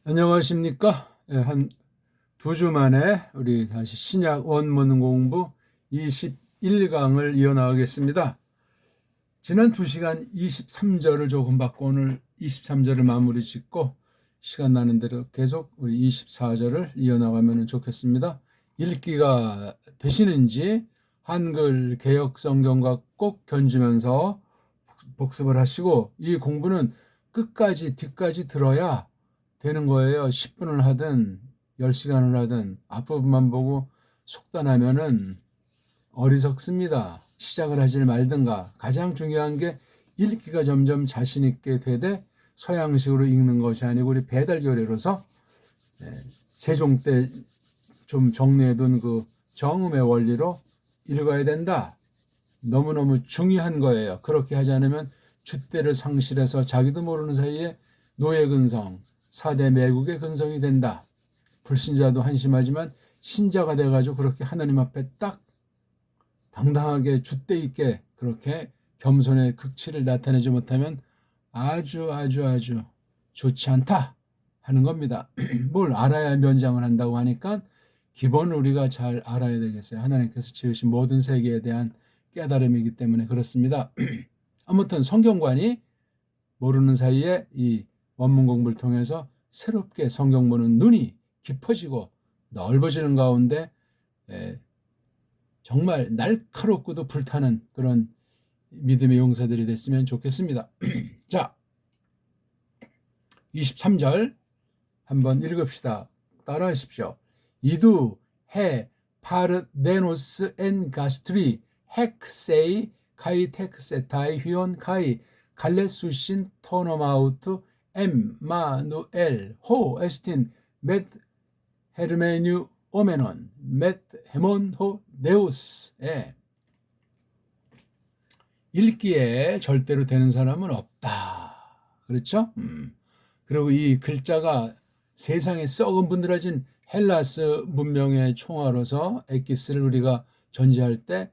안녕하십니까? 한 두 주 만에 우리 다시 신약 원문 공부 21강을 이어나가겠습니다. 지난 2시간 23절을 조금 받고 오늘 23절을 마무리 짓고 시간 나는 대로 계속 우리 24절을 이어나가면 좋겠습니다. 읽기가 되시는지 한글 개역 성경과 꼭 견주면서 복습을 하시고, 이 공부는 끝까지 뒤까지 들어야 되는 거예요. 10분을 하든 10시간을 하든 앞부분만 보고 속단하면은 어리석습니다. 시작을 하질 말든가. 가장 중요한 게 읽기가 점점 자신 있게 되되 서양식으로 읽는 것이 아니고 우리 배달교례로서 세종 때 좀 정리해둔 그 정음의 원리로 읽어야 된다. 너무너무 중요한 거예요. 그렇게 하지 않으면 줏대를 상실해서 자기도 모르는 사이에 노예근성, 4대 매국의 근성이 된다. 불신자도 한심하지만 신자가 돼가지고 그렇게 하나님 앞에 딱 당당하게 줏대 있게 그렇게 겸손의 극치를 나타내지 못하면 아주 좋지 않다 하는 겁니다. 뭘 알아야 면장을 한다고 하니까 기본 우리가 잘 알아야 되겠어요. 하나님께서 지으신 모든 세계에 대한 깨달음이기 때문에 그렇습니다. 아무튼 성경관이 모르는 사이에 이 원문 공부를 통해서 새롭게 성경 보는 눈이 깊어지고 넓어지는 가운데 정말 날카롭고도 불타는 그런 믿음의 용사들이 됐으면 좋겠습니다. 자, 23절 한번 읽읍시다. 따라하십시오. 이두 해 파르데노스 엔 가스트리 헥세이 카이 텍세타이 휘온 카이 갈레수신 토노마우트 엠마누엘 호 에스틴 멧 헤르메뉴 오메논 멧 헤몬호 네우스. 읽기에 절대로 되는 사람은 없다. 그렇죠? 그리고 이 글자가 세상에 썩은 분들아진 헬라스 문명의 총화로서 엑기스를 우리가 전제할 때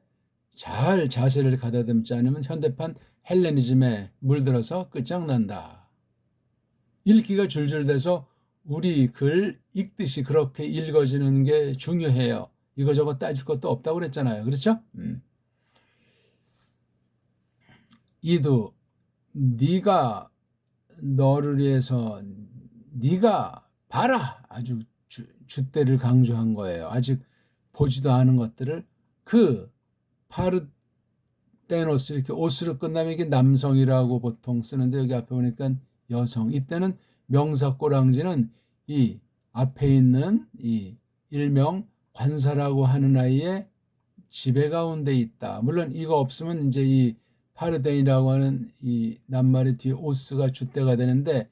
잘 자세를 가다듬지 않으면 현대판 헬레니즘에 물들어서 끝장난다. 읽기가 줄줄 돼서 우리 글 읽듯이 그렇게 읽어지는 게 중요해요. 이거저거 따질 것도 없다고 그랬잖아요. 그렇죠? 이도 네가 너를 위해서 네가 봐라. 아주 줏대를 강조한 거예요. 아직 보지도 않은 것들을 그 파르테노스 이렇게 오스로 끝나면 이게 남성이라고 보통 쓰는데 여기 앞에 보니까 여성. 이때는 명사 꼬랑지는 이 앞에 있는 이 일명 관사라고 하는 아이의 지배 가운데 있다. 물론 이거 없으면 이제 이 파르덴이라고 하는 이 낱말의 뒤에 오스가 줏대가 되는데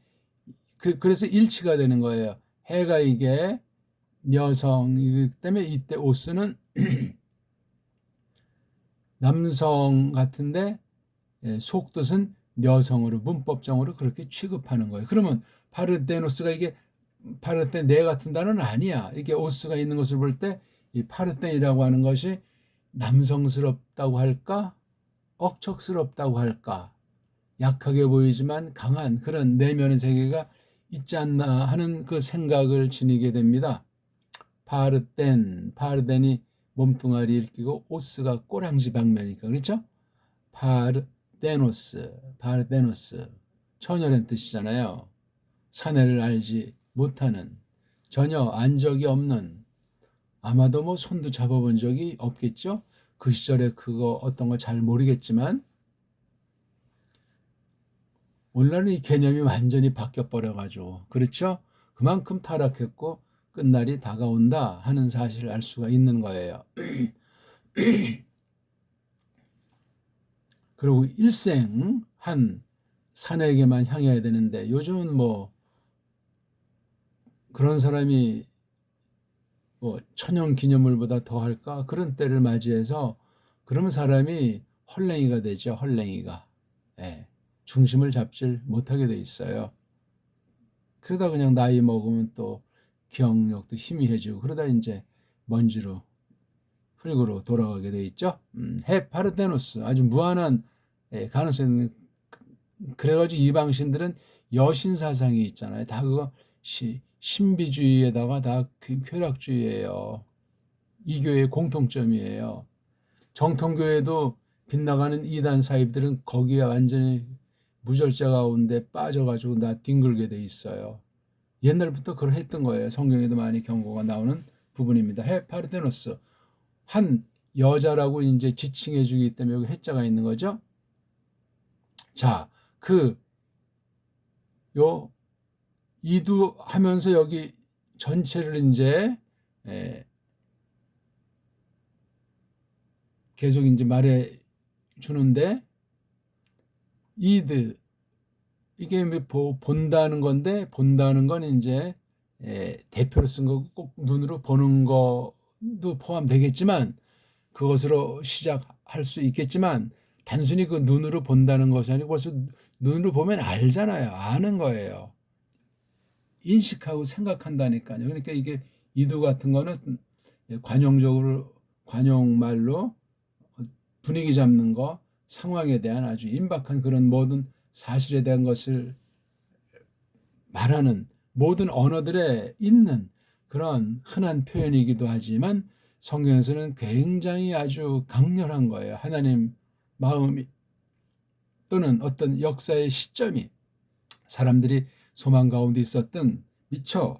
그래서 일치가 되는 거예요. 해가 이게 여성이기 때문에 이때 오스는 남성 같은데 속뜻은 여성으로 문법적으로 그렇게 취급하는 거예요. 그러면 파르데노스가 이게 파르텐 네 같은 단어는 아니야. 이게 오스가 있는 것을 볼 때 이 파르텐이라고 하는 것이 남성스럽다고 할까? 억척스럽다고 할까? 약하게 보이지만 강한 그런 내면의 세계가 있지 않나 하는 그 생각을 지니게 됩니다. 파르덴이 몸뚱아리 일끼고 오스가 꼬랑지 방면이니까 그렇죠? 파르데노스 처녀란 뜻이잖아요. 사내를 알지 못하는 전혀 안 적이 없는 아마도 뭐 손도 잡아본 적이 없겠죠. 그 시절에 그거 어떤 거 잘 모르겠지만 오늘날은 이 개념이 완전히 바뀌어 버려가지고 그렇죠. 그만큼 타락했고 끝날이 다가온다 하는 사실을 알 수가 있는 거예요. 그리고 일생 한 사내에게만 향해야 되는데 요즘은 뭐 그런 사람이 뭐 천연 기념물보다 더 할까 그런 때를 맞이해서 그러면 사람이 헐랭이가 되죠. 헐랭이가 중심을 잡질 못하게 돼 있어요. 그러다 그냥 나이 먹으면 또 기억력도 희미해지고 그러다 이제 먼지로 흙으로 돌아가게 돼 있죠. 헤파르테노스 아주 무한한 가능성이 있는. 그래가지고 이방신들은 여신 사상이 있잖아요. 다 그거 신비주의에다가 다 쾌락주의예요. 이 교회의 공통점이에요. 정통교회도 빗나가는 이단 사입들은 거기에 완전히 무절제 가운데 빠져가지고 나 뒹굴게 돼 있어요. 옛날부터 그랬던 거예요. 성경에도 많이 경고가 나오는 부분입니다. 헤파르데노스, 한 여자라고 이제 지칭해 주기 때문에 여기 해자가 있는 거죠. 자, 요 이두하면서 여기 전체를 이제 계속 이제 말해 주는데, 이드, 이게 본다는 건데, 본다는 건 이제 대표로 쓴 거고 꼭 눈으로 보는 것도 포함되겠지만, 그것으로 시작할 수 있겠지만, 단순히 그 눈으로 본다는 것이 아니고 벌써 눈으로 보면 알잖아요. 아는 거예요. 인식하고 생각한다니까요. 그러니까 이게 이두 같은 거는 관용적으로, 관용말로 분위기 잡는 거, 상황에 대한 아주 임박한 그런 모든 사실에 대한 것을 말하는 모든 언어들에 있는 그런 흔한 표현이기도 하지만, 성경에서는 굉장히 아주 강렬한 거예요. 하나님 마음이 또는 어떤 역사의 시점이, 사람들이 소망 가운데 있었던, 미처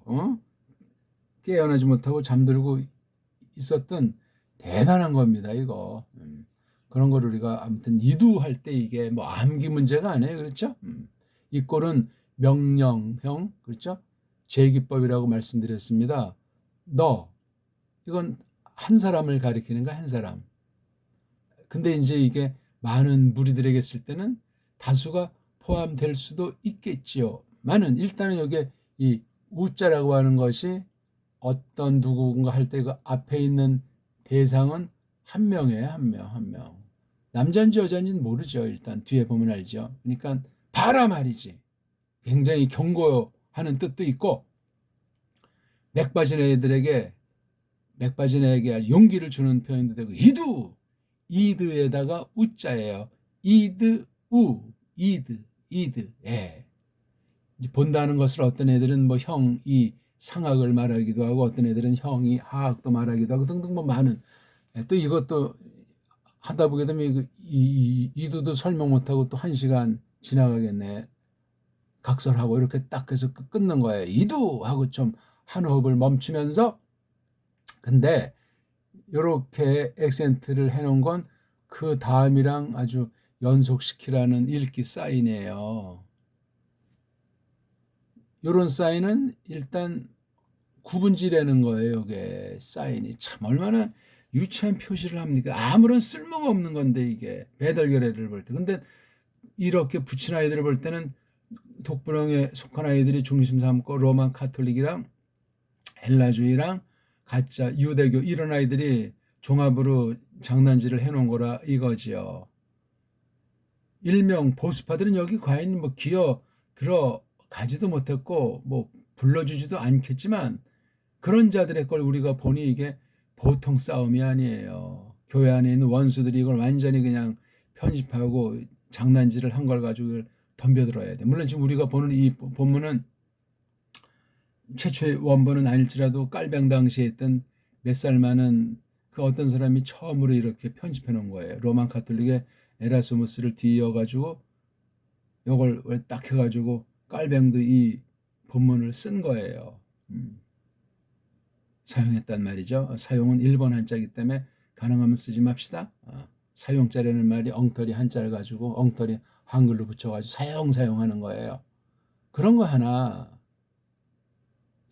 깨어나지 못하고 잠들고 있었던 대단한 겁니다, 이거. 그런 걸 우리가 아무튼 이두할 때 이게 뭐 암기 문제가 아니에요. 그렇죠? 이 꼴은 명령형, 그렇죠? 제기법이라고 말씀드렸습니다. 너, 이건 한 사람을 가리키는 거야, 한 사람. 근데 이제 이게 많은 무리들에게 쓸 때는 다수가 포함될 수도 있겠지요. 많은, 일단은 여기 이 우자라고 하는 것이 어떤 누군가 할 때 그 앞에 있는 대상은 한 명이에요. 한 명. 남자인지 여자인지는 모르죠. 일단 뒤에 보면 알죠. 그러니까 봐라 말이지. 굉장히 경고하는 뜻도 있고, 맥 빠진 애들에게 용기를 주는 표현도 되고, 이드에다가 우자예요. 이드, 예. 이제 본다는 것을 어떤 애들은 뭐 형이 상학을 말하기도 하고, 어떤 애들은 형이 하학도 말하기도 하고 등등 뭐 많은. 또 이것도 하다 보게 되면 이두도 설명 못하고 또 1시간 지나가겠네. 각설하고 이렇게 딱 해서 끊는 거예요. 이두하고 좀 한 호흡을 멈추면서. 근데 이렇게 액센트를 해놓은 건 그 다음이랑 아주 연속시키라는 읽기 사인이에요. 이런 사인은 일단 구분지라는 거예요. 이게 사인이 참 얼마나 유치한 표시를 합니까? 아무런 쓸모가 없는 건데, 이게 배달결례를 볼 때. 근데 이렇게 붙인 아이들을 볼 때는 독분형에 속한 아이들이 중심 삼고, 로만 카톨릭이랑 헬라주의랑 가짜 유대교, 이런 아이들이 종합으로 장난질을 해놓은 거라 이거지요. 일명 보수파들은 여기 과연 뭐 기어 들어가지도 못했고 뭐 불러주지도 않겠지만, 그런 자들의 걸 우리가 보니 이게 보통 싸움이 아니에요. 교회 안에 있는 원수들이 이걸 완전히 그냥 편집하고 장난질을 한 걸 가지고 덤벼들어야 돼. 물론 지금 우리가 보는 이 본문은 최초의 원본은 아닐지라도 깔병 당시에 했던 몇 살 많은 그 어떤 사람이 처음으로 이렇게 편집해 놓은 거예요. 로만 카톨릭의 에라스무스를 뒤이어가지고 이걸 딱 해가지고 깔병도 이 본문을 쓴 거예요. 사용했단 말이죠. 사용은 일본 한자이기 때문에 가능하면 쓰지 맙시다. 사용자라는 말이 엉터리 한자를 가지고 엉터리 한글로 붙여가지고 사용하는 거예요. 그런 거 하나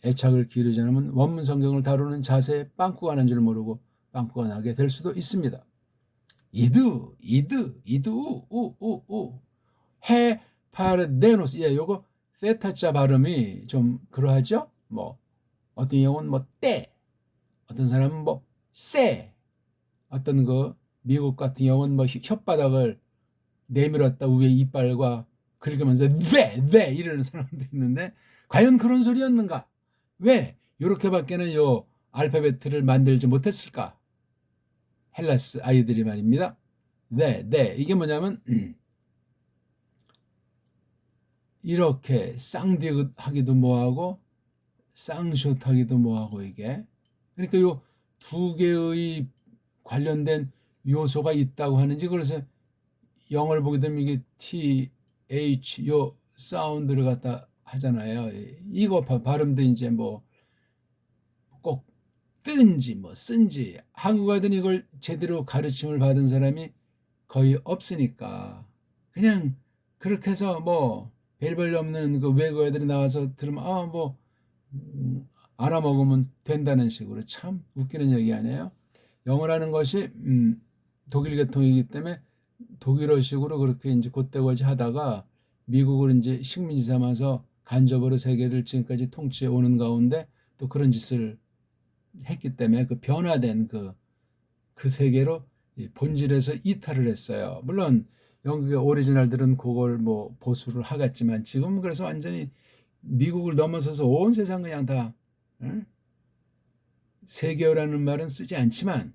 애착을 기르지 않으면 원문 성경을 다루는 자세에 빵꾸가 난 줄 모르고 빵꾸가 나게 될 수도 있습니다. 이두, 헤파르데노스. 예, 요거 세타자 발음이 좀 그러하죠? 뭐 어떤 경우는 뭐 때, 어떤 사람은 뭐 세, 어떤 그 미국 같은 경우는 뭐 혓바닥을 내밀었다 위에 이빨과 긁으면서 네 이러는 사람도 있는데, 과연 그런 소리였는가? 왜 이렇게밖에는 요 알파벳을 만들지 못했을까? 헬라스 아이들이 말입니다. 네, 이게 뭐냐면 이렇게 쌍디귿 하기도 뭐하고 쌍쇼타기도 뭐하고 이게. 그러니까 요 두 개의 관련된 요소가 있다고 하는지, 그래서 영어를 보게 되면 이게 TH 요 사운드를 갖다 하잖아요. 이거 발음도 이제 뭐 꼭 뜬지 뭐 쓴지 한국어든 이걸 제대로 가르침을 받은 사람이 거의 없으니까 그냥 그렇게 해서 뭐 별별 없는 그 외국 애들이 나와서 들으면 뭐 알아먹으면 된다는 식으로 참 웃기는 얘기 아니에요. 영어라는 것이 독일 계통이기 때문에 독일어식으로 그렇게 이제 곧대고지 하다가 미국을 이제 식민지 삼아서 간접으로 세계를 지금까지 통치해 오는 가운데 또 그런 짓을 했기 때문에 그 변화된 그 세계로 본질에서 이탈을 했어요. 물론 영국의 오리지널들은 그걸 뭐 보수를 하겠지만 지금은 그래서 완전히 미국을 넘어서서 온 세상 그냥 다 세계어라는 말은 쓰지 않지만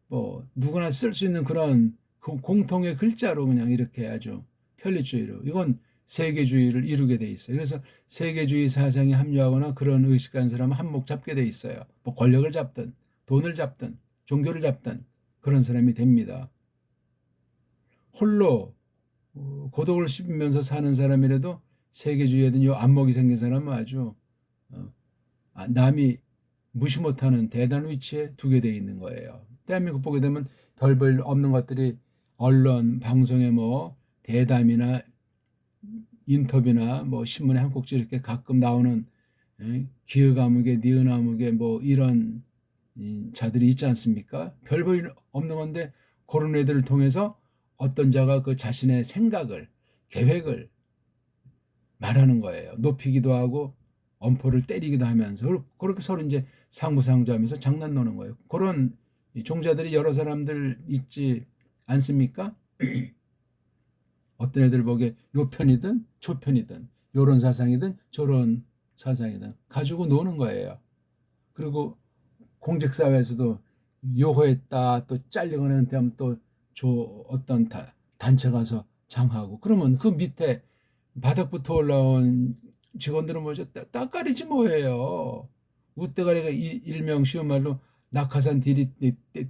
뭐 누구나 쓸 수 있는 그런 공통의 글자로 그냥 이렇게 아주 편리주의로 이건 세계주의를 이루게 돼 있어요. 그래서 세계주의 사상에 합류하거나 그런 의식한 사람은 한몫 잡게 돼 있어요. 뭐 권력을 잡든 돈을 잡든 종교를 잡든 그런 사람이 됩니다. 홀로 고독을 씹으면서 사는 사람이라도 세계주의에든 요 안목이 생긴 사람은 아주 남이 무시 못하는 대단한 위치에 두게 돼 있는 거예요. 대한민국 보게 되면 별별 없는 것들이 언론, 방송에 뭐 대담이나 인터뷰나 뭐 신문에 한 꼭지 이렇게 가끔 나오는 기어가무게, 니은아무개 뭐 이런 자들이 있지 않습니까? 별볼 없는 건데 그런 애들을 통해서 어떤 자가 그 자신의 생각을, 계획을 말하는 거예요. 높이기도 하고 엄포를 때리기도 하면서 그렇게 서로 이제 상부상조하면서 장난 노는 거예요. 그런 종자들이 여러 사람들 있지 않습니까? 어떤 애들 보기에 요 편이든 저 편이든 요런 사상이든 저런 사상이든 가지고 노는 거예요. 그리고 공직사회에서도 요거했다 또 잘리거나 하면 또 저 어떤 단체 가서 장하고 그러면 그 밑에 바닥부터 올라온 직원들은 뭐죠? 따까리지 뭐예요. 우대가리가 일명 쉬운 말로 낙하산 디리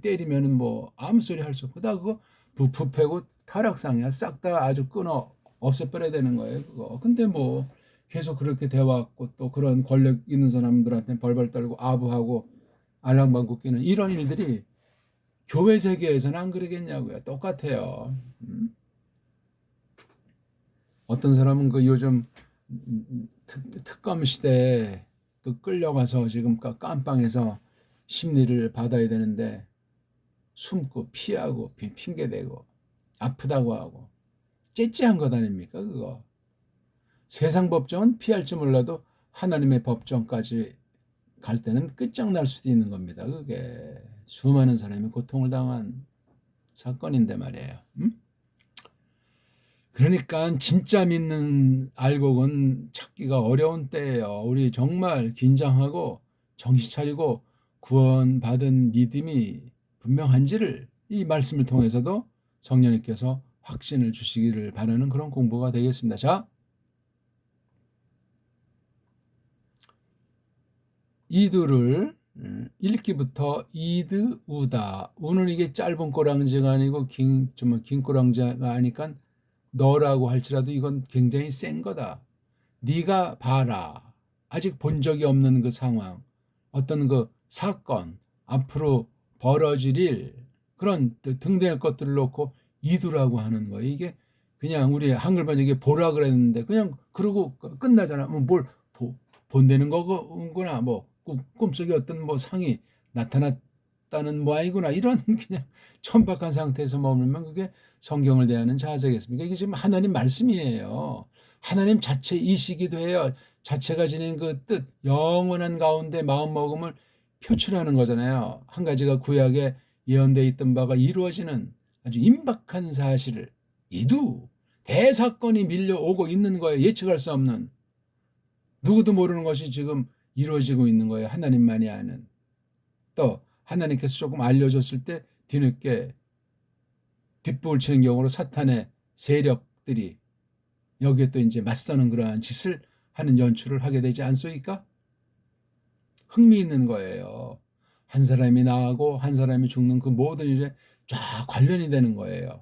때리면은 뭐 아무 소리 할 수 없고 다 그거 부패고 타락상이야. 싹 다 아주 끊어 없애버려야 되는 거예요. 그거. 근데 뭐 계속 그렇게 돼왔고 또 그런 권력 있는 사람들한테 벌벌 떨고 아부하고 알랑방구 끼는 이런 일들이 교회 세계에서는 안 그러겠냐고요. 똑같아요. 어떤 사람은 그 요즘 특검 시대에 그 끌려가서 지금 깜빵에서 심리를 받아야 되는데 숨고 피하고 핑계대고 아프다고 하고 째째한 것 아닙니까 그거. 세상 법정은 피할지 몰라도 하나님의 법정까지 갈 때는 끝장날 수도 있는 겁니다. 그게 수많은 사람이 고통을 당한 사건인데 말이에요. 그러니까 진짜 믿는 알곡은 찾기가 어려운 때예요. 우리 정말 긴장하고 정신 차리고 구원받은 믿음이 분명한지를 이 말씀을 통해서도 성령님께서 확신을 주시기를 바라는 그런 공부가 되겠습니다. 자, 이두를 읽기부터 이드 우다. 우는 이게 짧은 꼬랑지가 아니고 긴 꼬랑지가 아니까 너라고 할지라도 이건 굉장히 센 거다. 네가 봐라. 아직 본 적이 없는 그 상황, 어떤 그 사건, 앞으로 벌어질 일, 그런 등등의 것들을 놓고 이두라고 하는 거예요. 이게 그냥 우리 한글 번역에 보라 그랬는데 그냥 그러고 끝나잖아. 뭘 본다는 거구나. 뭐 꿈속에 어떤 뭐 상이 나타났다는 모양이구나. 이런 그냥 천박한 상태에서 머물면 그게 성경을 대하는 자세겠습니까? 이게 지금 하나님 말씀이에요. 하나님 자체이시기도 해요. 자체가 지닌 그 뜻, 영원한 가운데 마음먹음을 표출하는 거잖아요. 한 가지가 구약에 예언되어 있던 바가 이루어지는 아주 임박한 사실을 이두 대사건이 밀려오고 있는 거예요. 예측할 수 없는 누구도 모르는 것이 지금 이루어지고 있는 거예요. 하나님만이 아는. 또 하나님께서 조금 알려줬을 때 뒤늦게 뒷북을 치는 경우로 사탄의 세력들이 여기에 또 이제 맞서는 그러한 짓을 하는 연출을 하게 되지 않소이까? 흥미있는 거예요. 한 사람이 나가고 한 사람이 죽는 그 모든 일에 쫙 관련이 되는 거예요.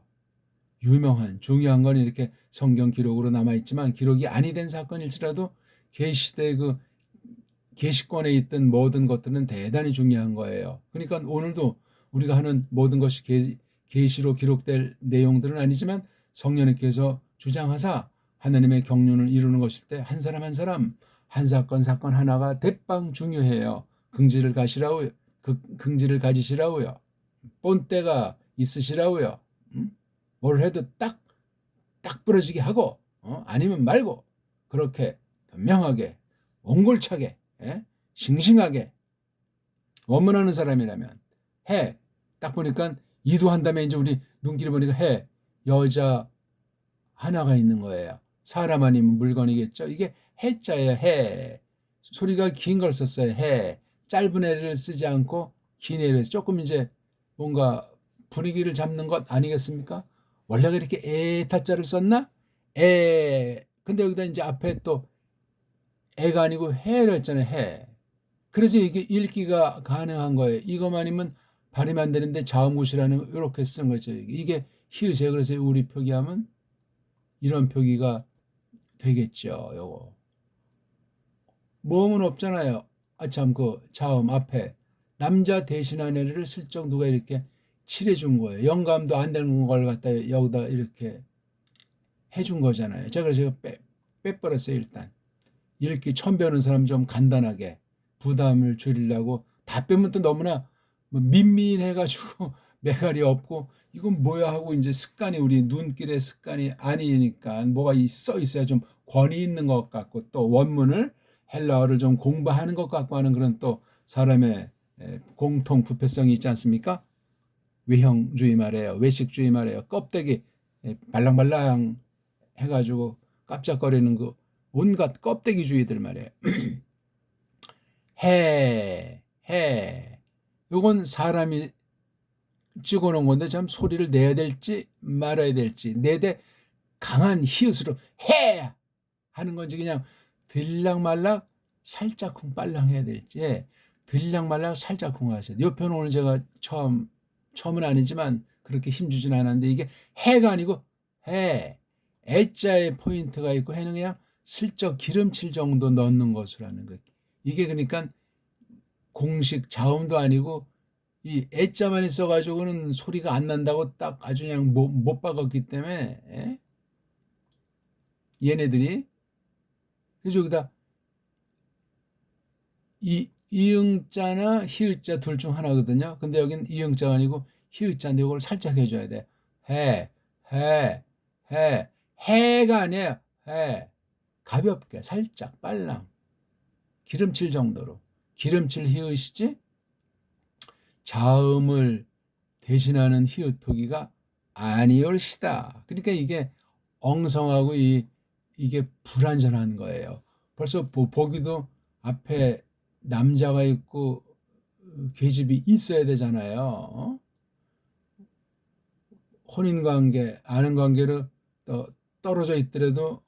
유명한 중요한 건 이렇게 성경 기록으로 남아있지만 기록이 아니 된 사건일지라도 계시대 그 계시권에 있던 모든 것들은 대단히 중요한 거예요. 그러니까 오늘도 우리가 하는 모든 것이 계시로 기록될 내용들은 아니지만 성령님께서 주장하사 하나님의 경륜을 이루는 것일 때 한 사람 한 사람 한 사건 하나가 대빵 중요해요. 긍지를 가지시라고요. 본때가 있으시라고요. 뭘 해도 딱 부러지게 하고 아니면 말고 그렇게 분명하게 옹골차게 싱싱하게 원문하는 사람이라면 해. 딱 보니까 이도한 다음에 이제 우리 눈길을 보니까 해. 여자 하나가 있는 거예요. 사람 아니면 물건이겠죠. 이게 해자예요. 해. 소리가 긴 걸 썼어요. 해. 짧은 해를 쓰지 않고 긴 해를 조금 이제 뭔가 분위기를 잡는 것 아니겠습니까? 원래가 이렇게 에타자를 썼나? 근데 여기다 이제 앞에 또 애가 아니고 해를 했잖아요. 해. 그래서 이게 읽기가 가능한 거예요. 이것만이면 발음이 안 되는데 자음굿이라는 이렇게 쓴 거죠. 이게 히읗이에요. 그래서 우리 표기하면 이런 표기가 되겠죠. 요거. 모음은 없잖아요. 참 그 자음 앞에 남자 대신한 애를 슬쩍 누가 이렇게 칠해준 거예요. 영감도 안 되는 걸 갖다 여기다 이렇게 해준 거잖아요. 그래서 제가 빼버렸어요. 일단 읽기 처음 배우는 사람 좀 간단하게 부담을 줄이려고. 다 빼면 또 너무나 민민해가지고 매갈이 없고 이건 뭐야 하고 이제 습관이 우리 눈길의 습관이 아니니까 뭐가 써 있어야 좀 권위 있는 것 같고 또 원문을 헬라어를 좀 공부하는 것 같고 하는 그런 또 사람의 공통 부패성이 있지 않습니까? 외형주의 말이에요. 외식주의 말이에요. 껍데기 발랑발랑 해가지고 깜짝거리는 그 온갖 껍데기주의들 말이에요. 해. 요건 사람이 찍어놓은 건데 참 소리를 내야 될지 말아야 될지 내대 강한 히읗으로 해 하는 건지 그냥 들락말락 살짝쿵 빨랑 해야 될지 들락말락 살짝쿵 하셔야 돼요. 이 표는 오늘 제가 처음은 아니지만 그렇게 힘주진 않았는데 이게 해가 아니고 해. 애자에 포인트가 있고 해는 그냥 슬쩍 기름칠 정도 넣는 것으로 하는 것. 이게 그러니까 공식 자음도 아니고 이 애자만 있어가지고는 소리가 안 난다고 딱 아주 그냥 못 박았기 때문에 얘네들이 그래서 여기다 이응자나 히읗자 둘 중 하나거든요. 근데 여기는 이응자가 아니고 히읗자인데 이걸 살짝 해줘야 돼. 해가 아니에요. 해. 가볍게 살짝 빨랑 기름칠 정도로. 기름칠 히읗이지 자음을 대신하는 히읗 표기가 아니올시다. 그러니까 이게 엉성하고 이게 불완전한 거예요. 벌써 보기도 앞에 남자가 있고 계집이 있어야 되잖아요. 혼인관계, 아는 관계로 떨어져 있더라도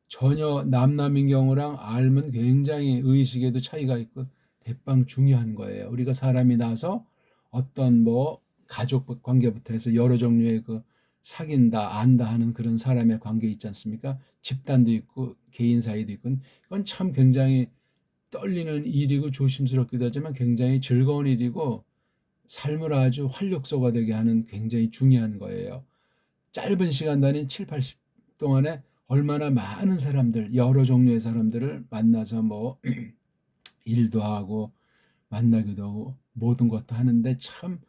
전혀 남남인 경우랑 알면 굉장히 의식에도 차이가 있고 대빵 중요한 거예요. 우리가 사람이 나서 어떤 가족 관계부터 해서 여러 종류의 그 사귄다, 안다 하는 그런 사람의 관계 있지 않습니까? 집단도 있고 개인 사이도 있고 이건 참 굉장히 떨리는 일이고 조심스럽기도 하지만 굉장히 즐거운 일이고 삶을 아주 활력소가 되게 하는 굉장히 중요한 거예요. 짧은 시간 단위 7, 80 동안에 얼마나 많은 사람들, 여러 종류의 사람들을 만나서 일도 하고 만나기도 하고 모든 것도 하는데 참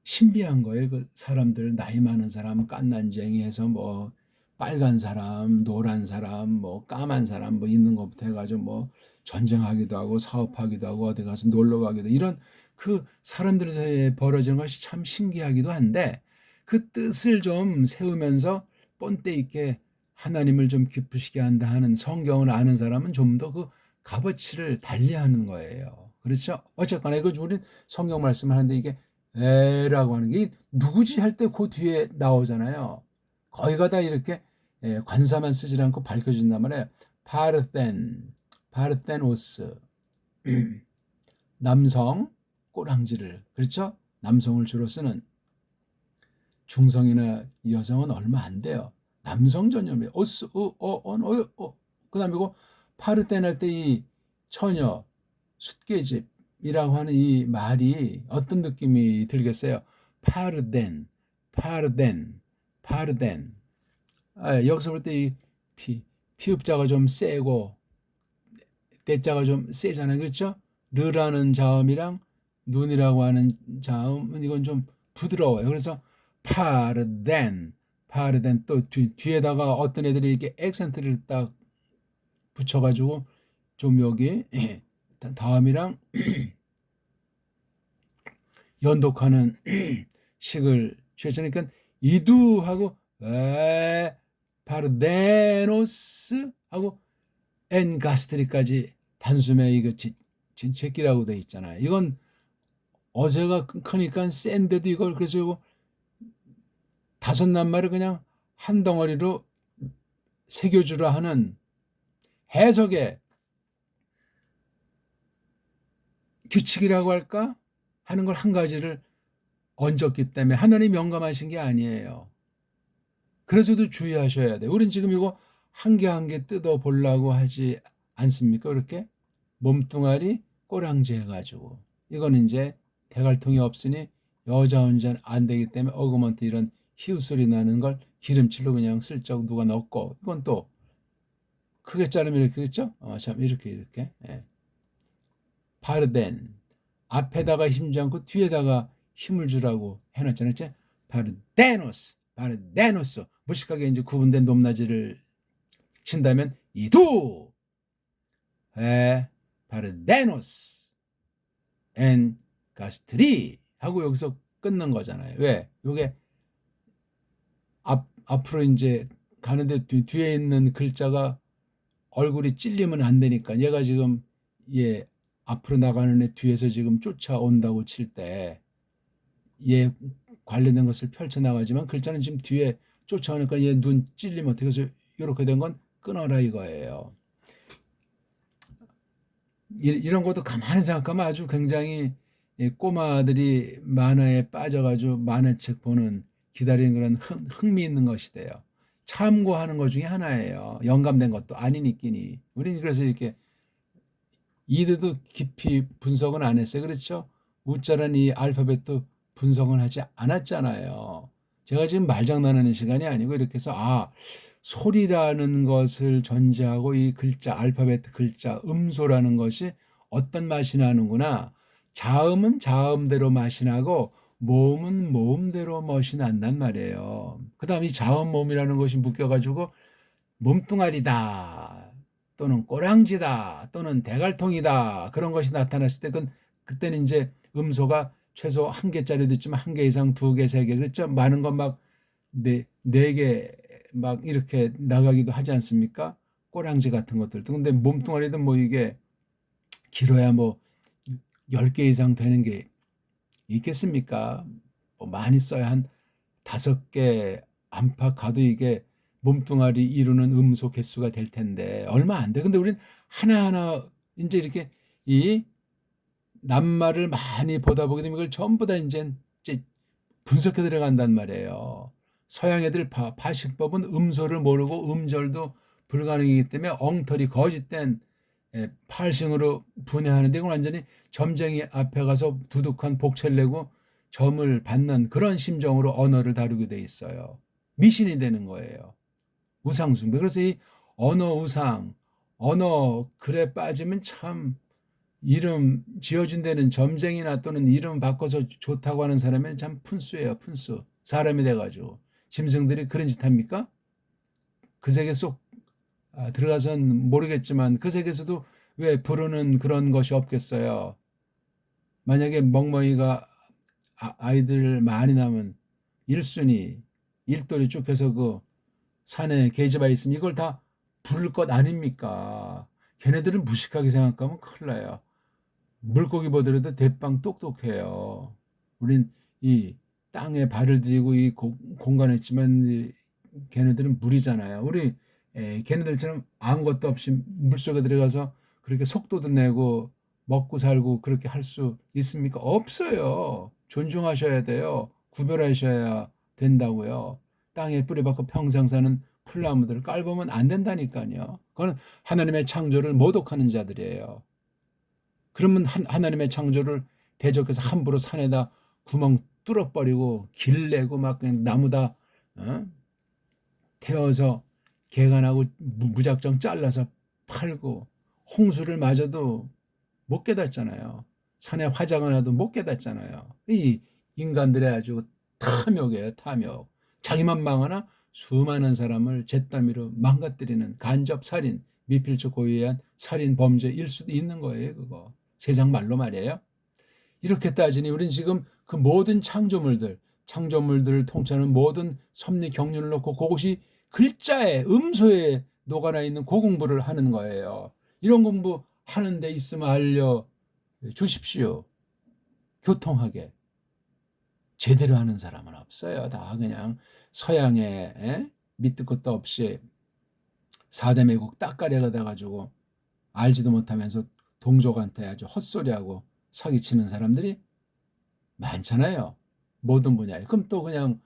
신비한 거예요. 그 사람들 나이 많은 사람 깐난쟁이 해서 빨간 사람, 노란 사람, 까만 사람 있는 것부터 해가지고 전쟁하기도 하고 사업하기도 하고 어디 가서 놀러 가기도 이런 그 사람들 사이에 벌어지는 것이 참 신기하기도 한데 그 뜻을 좀 세우면서 본때 있게 하나님을 좀 기쁘시게 한다 하는 성경을 아는 사람은 좀 더 그 값어치를 달리하는 거예요. 그렇죠? 어쨌거나 이거 우린 성경 말씀을 하는데 이게 에라고 하는 게 누구지 할 때 그 뒤에 나오잖아요. 거기가 다 이렇게 관사만 쓰지 않고 밝혀준단 말이에요. 파르테노스 남성 꼬랑지를, 그렇죠? 남성을 주로 쓰는, 중성이나 여성은 얼마 안 돼요. 남성 전염이에요. 그 다음에 이거 파르덴 할 때 이 처녀 숫계집이라고 하는 이 말이 어떤 느낌이 들겠어요? 파르덴, 파르덴, 파르덴. 여기서 볼 때 이 피읍자가 좀 세고 대자가 좀 세잖아요. 그렇죠? 르라는 자음이랑 눈이라고 하는 자음은 이건 좀 부드러워요. 그래서 파르덴, 파르덴. 또 뒤에다가 어떤 애들이 이렇게 액센트를 딱 붙여가지고 좀 여기 다음이랑 연독하는 식을 취했잖아요. 그러니까 이두하고 파르데노스 하고 엔가스트리까지 단숨에 이거 제끼라고 돼 있잖아요. 이건 어제가 크니까 센데도 이걸 그래서 이거 다섯 낱말을 그냥 한 덩어리로 새겨주라 하는 해석의 규칙이라고 할까 하는 걸 한 가지를 얹었기 때문에 하나님 영감하신 게 아니에요. 그래서도 주의하셔야 돼요. 우린 지금 이거 한 개 한 개 뜯어 보려고 하지 않습니까? 그렇게 몸뚱아리 꼬랑지 해가지고 이거는 이제 대갈통이 없으니 여자 운전 안 되기 때문에 어그먼트 이런 히읗 소리 나는 걸 기름칠로 그냥 슬쩍 누가 넣고 이건 또 크게 자르면 이렇게 그렇죠? 참 이렇게 예. 바르덴 앞에다가 힘주지 않고 뒤에다가 힘을 주라고 해놨잖아요. 바르데노스, 바르데노스. 무식하게 이제 구분된 높낮이를 친다면 이두 바르데노스 엔 가스트리 하고 여기서 끊는 거잖아요. 왜? 요게 앞으로 이제 가는데 뒤에 있는 글자가 얼굴이 찔리면 안 되니까 얘가 지금 얘 앞으로 나가는 애 뒤에서 지금 쫓아온다고 칠 때 얘 관련된 것을 펼쳐나가지만 글자는 지금 뒤에 쫓아오니까 얘 눈 찔리면 어떻게 해서 이렇게 된 건 끊어라 이거예요. 이런 것도 가만히 생각하면 아주 굉장히 꼬마들이 만화에 빠져가지고 만화책 보는 기다리는 그런 흥미있는 것이 돼요. 참고하는 것 중에 하나예요. 영감된 것도 아니니끼니. 우리 그래서 이렇게 이드도 깊이 분석은 안 했어요. 그렇죠? 우자란 이 알파벳도 분석은 하지 않았잖아요. 제가 지금 말장난하는 시간이 아니고 이렇게 해서 소리라는 것을 전제하고 이 글자 알파벳 글자 음소라는 것이 어떤 맛이 나는구나. 자음은 자음대로 맛이 나고 모음은 모음대로 멋이 난단 말이에요. 그 다음 이 자음 모음이라는 것이 묶여가지고 몸뚱아리다 또는 꼬랑지다 또는 대갈통이다 그런 것이 나타났을 때 그때는 이제 음소가 최소 한 개짜리도 있지만 한 개 이상 두 개, 세 개 그렇죠? 많은 건 막 네 개 막 이렇게 나가기도 하지 않습니까? 꼬랑지 같은 것들도. 근데 몸뚱아리도 뭐 이게 길어야 뭐 10개 이상 되는 게 있겠습니까? 뭐 많이 써야 한 5개 안팎 가도 이게 몸뚱아리 이루는 음소 개수가 될 텐데 얼마 안 돼. 근데 우린 하나하나 이제 이렇게 이 낱말을 많이 보다 보게 되면 이걸 전부 다 이제 분석해 들어간단 말이에요. 서양 애들 파식법은 음소를 모르고 음절도 불가능이기 때문에 엉터리 거짓된 팔싱으로 분해하는데 이건 완전히 점쟁이 앞에 가서 두둑한 복채를 내고 점을 받는 그런 심정으로 언어를 다루게 돼 있어요. 미신이 되는 거예요. 우상숭배. 그래서 이 언어 우상, 언어 글에 빠지면 참 이름 지어준 데는 점쟁이나 또는 이름 바꿔서 좋다고 하는 사람은 참 푼수예요. 푼수. 사람이 돼가지고. 짐승들이 그런 짓 합니까? 그 세계 속 들어가선 모르겠지만 그 세계에서도 왜 부르는 그런 것이 없겠어요. 만약에 멍멍이가 아이들 많이 낳으면 1순위, 1돌이 쭉 해서 그 산에 계집아 있으면 이걸 다 부를 것 아닙니까? 걔네들은 무식하게 생각하면 큰일 나요. 물고기 보더라도 대빵 똑똑해요. 우린 이 땅에 발을 들이고 이 공간에 있지만 걔네들은 물이잖아요. 우리 걔네들처럼 아무것도 없이 물속에 들어가서 그렇게 속도도 내고 먹고 살고 그렇게 할 수 있습니까? 없어요. 존중하셔야 돼요. 구별하셔야 된다고요. 땅에 뿌리박고 평생 사는 풀나무들을 깔보면 안 된다니까요. 그건 하나님의 창조를 모독하는 자들이에요. 그러면 하나님의 창조를 대적해서 함부로 산에다 구멍 뚫어버리고 길 내고 막 그냥 나무다 태워서 개간하고 무작정 잘라서 팔고 홍수를 맞아도 못 깨닫잖아요. 산에 화장을 해도 못 깨닫잖아요. 이 인간들의 아주 탐욕이에요. 탐욕. 자기만 망하나 수많은 사람을 잿더미로 망가뜨리는 간접 살인, 미필적 고의에 의한 살인 범죄일 수도 있는 거예요. 그거. 세상 말로 말이에요. 이렇게 따지니 우리는 지금 그 모든 창조물들을 통치하는 모든 섭리 경륜을 놓고 그것이 글자에 음소에 녹아나 있는 그 공부를 하는 거예요. 이런 공부 하는 데 있으면 알려 주십시오. 교통하게. 제대로 하는 사람은 없어요. 다 그냥 서양에 밑도 끝도 없이 사대매국 딱가리가 돼가지고 알지도 못하면서 동족한테 아주 헛소리하고 사기치는 사람들이 많잖아요. 모든 분야에. 그럼 또 그냥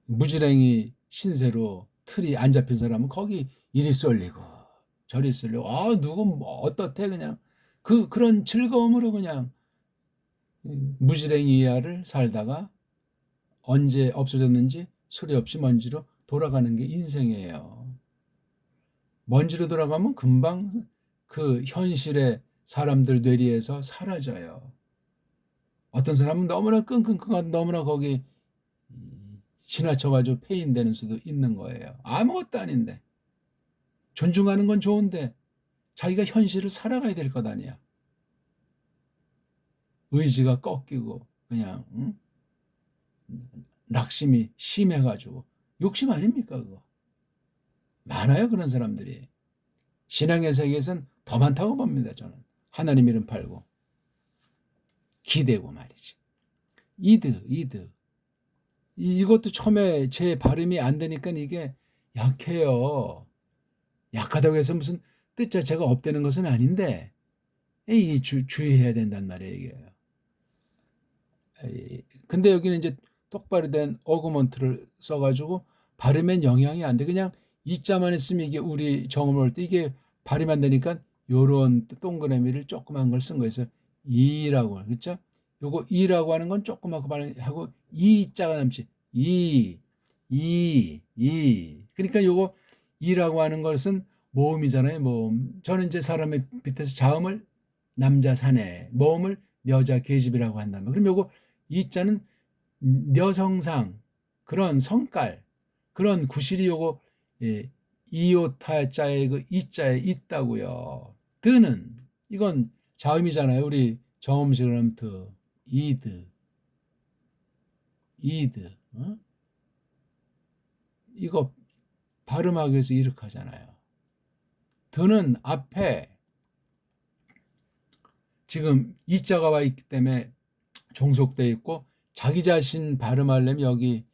무지랭이 신세로 틀이 안 잡힌 사람은 거기 이리 쏠리고 저리 쏠리고 누구 뭐 어떻대 그냥 그런 즐거움으로 그냥 무지랭이 이하를 살다가 언제 없어졌는지 소리 없이 먼지로 돌아가는 게 인생이에요. 먼지로 돌아가면 금방 그 현실의 사람들 뇌리에서 사라져요. 어떤 사람은 너무나 끙끙끙 너무나 거기 지나쳐가지고 폐인되는 수도 있는 거예요. 아무것도 아닌데. 존중하는 건 좋은데 자기가 현실을 살아가야 될 것 아니야. 의지가 꺾이고 그냥 낙심이 심해가지고 욕심 아닙니까 그거. 많아요 그런 사람들이. 신앙의 세계에서는 더 많다고 봅니다 저는. 하나님 이름 팔고 기대고 말이지. 이드 이것도 처음에 제 발음이 안 되니까 이게 약해요. 약하다고 해서 무슨 뜻 자체가 없다는 것은 아닌데 이 주의해야 된단 말이에요 이게. 근데 여기는 이제 똑바로 된 어구먼트를 써가지고 발음엔 영향이 안 돼. 그냥 이자만 있으면 이게 우리 정음을 할 때 이게 발음이 안 되니까 요런 동그라미를 조그만 걸 쓴 거에서 이라고 그렇죠? 요거 이라고 하는 건 조그맣고 발음하고 이자가 남지. 그러니까 요거 이라고 하는 것은 모음이잖아요. 모음. 저는 이제 사람의 밑에서 자음을 남자 사내, 모음을 여자 계집이라고 한다면 그럼 요거 이자는 여성상 그런 성깔 그런 구실이 요거 이오타자의 그 이자에 있다고요. 드는 이건 자음이잖아요. 우리 정음식으로 하면 드, 이드 이거 발음하기 위해서 이렇게 하잖아요. 드는 앞에 지금 이자가 와 있기 때문에 종속되어 있고 자기 자신 발음하려면 여기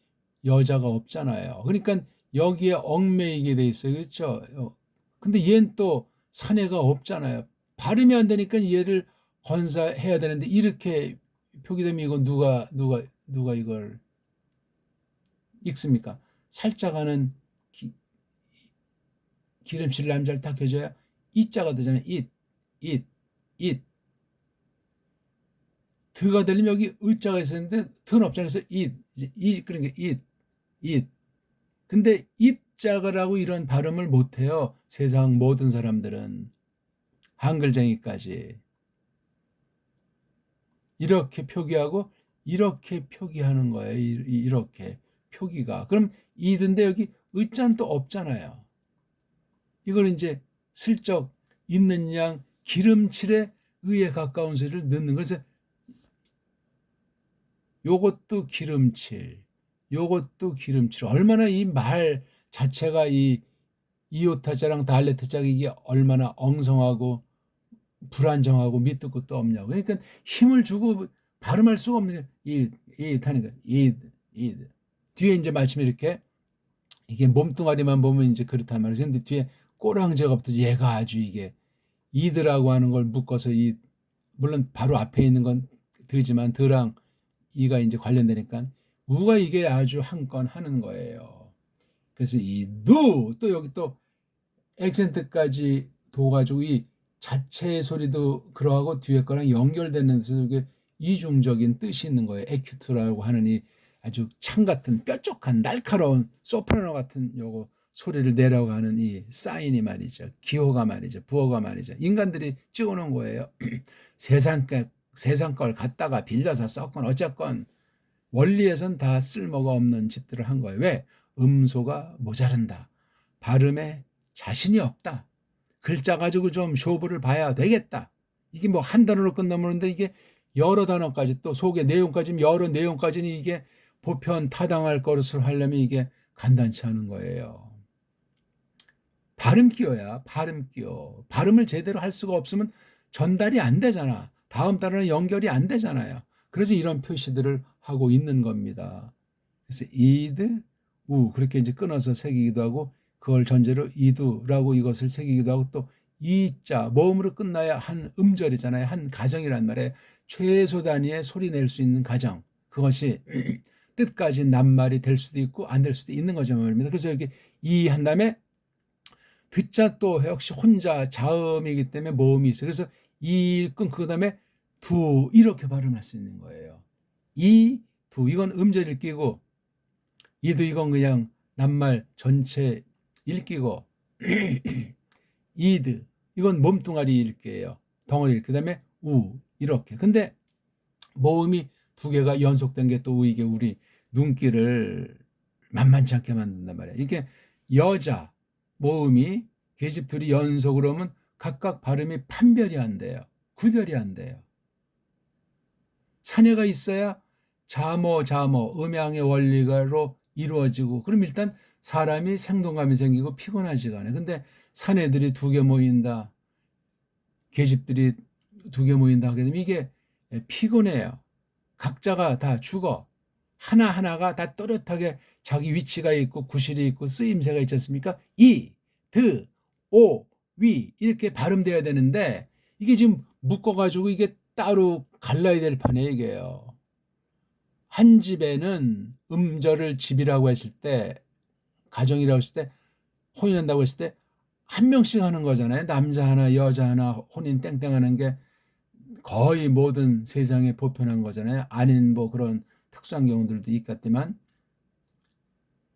여자가 없잖아요. 그러니까 여기에 얽매이게 돼 있어요. 그렇죠? 근데 얘는 또 사내가 없잖아요. 발음이 안 되니까 얘를 건사해야 되는데 이렇게 표기되면 이거 누가 이걸 읽습니까? 살짝 하는 기름칠 남자를 딱 해줘야 이자가 되잖아요. it 드가 되려면 여기 을자가 있었는데 드는 없잖아요. 그래서 it 그러니까 it 근데 it자가라고 이런 발음을 못해요. 세상 모든 사람들은 한글쟁이까지 이렇게 표기하고 이렇게 표기하는 거예요. 이렇게 표기가 그럼 it인데 여기 을자는 또 없잖아요. 이걸 이제 슬쩍 있는 양 기름칠에 의에 가까운 소리를 넣는 것을 요것도 기름칠 얼마나 이 말 자체가 이 이오타자랑 달레타자가 이게 얼마나 엉성하고 불안정하고 밑도 끝도 없냐고. 그러니까 힘을 주고 발음할 수가 없는 게 이 타니까 이 뒤에 이제 마침 이렇게 이게 몸뚱아리만 보면 이제 그렇단 말이죠. 근데 뒤에 꼬랑지가 붙어서 얘가 아주 이게 이드라고 하는 걸 묶어서 물론 바로 앞에 있는 건 드지만 드랑 이가 이제 관련되니까 우가 이게 아주 한 건 하는 거예요. 그래서 이 누 또 여기 또 액센트까지 둬가지고 이 자체의 소리도 그러하고 뒤에 거랑 연결되는 속에 이중적인 뜻이 있는 거예요. 에큐트라고 하는 이 아주 창 같은 뾰족한 날카로운 소프라노 같은 요거 소리를 내라고 하는 이 사인이 말이죠. 기호가 말이죠. 부호가 말이죠. 인간들이 찍어놓은 거예요. 세상 걸 갖다가 빌려서 썼건 어쨌건 원리에선 다 쓸모가 없는 짓들을 한 거예요. 왜? 음소가 모자른다. 발음에 자신이 없다. 글자 가지고 좀 쇼부를 봐야 되겠다. 이게 뭐 한 단어로 끝나는데 이게 여러 단어까지 또 속의 내용까지 여러 내용까지는 이게 보편 타당할 것을 하려면 이게 간단치 않은 거예요. 발음 기호야. 발음 기호. 발음을 제대로 할 수가 없으면 전달이 안 되잖아. 다음 단어는 연결이 안 되잖아요. 그래서 이런 표시들을 하고 있는 겁니다. 그래서 이드, 우 그렇게 이제 끊어서 새기기도 하고 그걸 전제로 이두라고 이것을 새기기도 하고 또 이자 모음으로 끝나야 한 음절이잖아요. 한 가정이란 말에 최소 단위의 소리 낼 수 있는 가정. 그것이 뜻까지 낱말이 될 수도 있고 안 될 수도 있는 거죠 말입니다. 그래서 여기 이 한 다음에 듣자 또 역시 혼자 자음이기 때문에 모음이 있어요. 그래서 이 끊고 그다음에 두 이렇게 발음할 수 있는 거예요. 이, 두 이건 음절 읽기고 이도 이건 그냥 낱말 전체 읽기고 이드 이건 몸뚱아리 읽기예요. 덩어리. 그다음에 우 이렇게. 근데 모음이 두 개가 연속된 게 또 이게 우리 눈길을 만만치 않게 만든단 말이에요. 이게 여자 모음이 계집 둘이 연속으로 오면 각각 발음이 판별이 안 돼요. 구별이 안 돼요. 사녀가 있어야 자모 음양의 원리가로 이루어지고 그럼 일단 사람이 생동감이 생기고 피곤하지가 않아요. 근데 사내들이 두 개 모인다. 계집들이 두 개 모인다 하게 되면 이게 피곤해요. 각자가 다 죽어. 하나하나가 다 또렷하게 자기 위치가 있고 구실이 있고 쓰임새가 있지 않습니까? 이, 드, 오, 위 이렇게 발음돼야 되는데 이게 지금 묶어가지고 이게 따로 갈라야 될 판에 이게요. 한 집에는 음절을 집이라고 했을 때 가정이라고 했을 때 혼인한다고 했을 때 한 명씩 하는 거잖아요. 남자 하나 여자 하나 혼인 땡땡 하는 게 거의 모든 세상에 보편한 거잖아요. 아닌 뭐 그런 특수한 경우들도 있겠지만